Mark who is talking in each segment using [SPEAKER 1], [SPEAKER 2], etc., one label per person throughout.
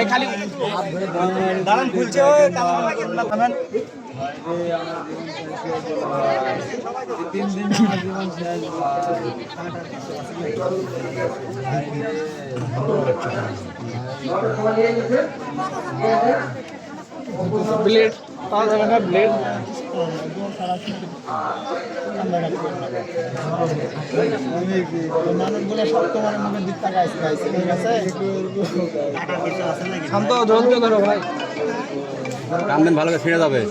[SPEAKER 1] খালি দাঁড়ান খুলছে ব্লেড পাওয়া যাবে না ব্লেড মানুষগুলো সব তোমার মুখের দিক তাকাইছে ঠিক আছে শান্ত ধৈর্য ধরো ভাই
[SPEAKER 2] কামদেন ভালো করে ছিঁড়ে যাবে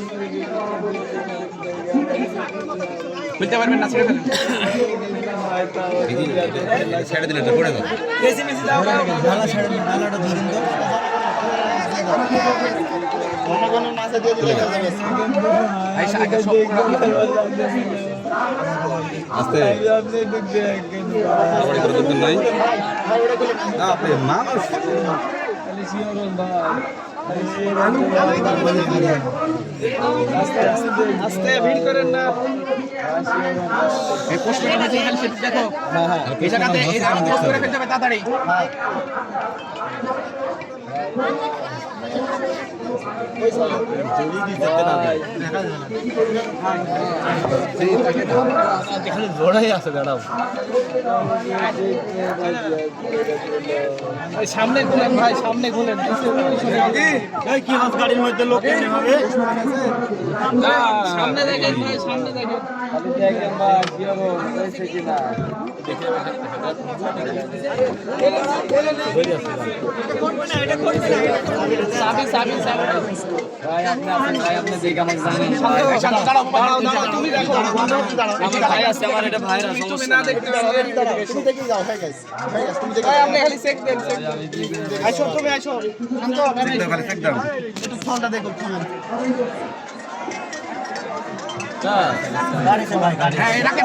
[SPEAKER 2] খুলতে পারবেন না ছেড়ে ফেলেন ছেড়ে দিলে পড়ে যাবে
[SPEAKER 1] বেশি বেশি দাও ঢালা ছেড়ে ঢালাটা ধরুন তো কোন মাছে দিয়ে দিলে যাবে
[SPEAKER 2] আইসা আগে সব আস্তে আপনি ঢুকবে আবার করে করতে নাই না আপনি মানুষ খালি সিওরন ভাই
[SPEAKER 1] আস্তে ভিড় করেন না
[SPEAKER 2] এই পোস্ট করে খালি সেটা দেখো হ্যাঁ এই জায়গাতে এই জায়গাতে পোস্ট করে ফেলতে হবে তাড়াতাড়ি
[SPEAKER 1] সামনে খুলেন ভাই সামনে খুলেন কি হাত গাড়ির মধ্যে লোক হবে সামনে দেখেন ভাই সামনে দেখেন দেখেন ভাই কি হবে হয়েছে কিনা সাবি সাবি সাবি ভাই আপনি যে কাম জানেন তুমি দেখো আমার ভাই আছে আমার এটা ভাইরা তুমি না দেখতে শুরু থেকে যাও হয়ে গেছে তুমি দেখো আপনি খালি চেক দেন চেক আইছো তুমি আইছো শান্ত
[SPEAKER 2] খালি চেক দাও
[SPEAKER 1] একটু ফোনটা দেখো থামেন
[SPEAKER 2] গাড়ি সে ভাই গাড়ি রাখে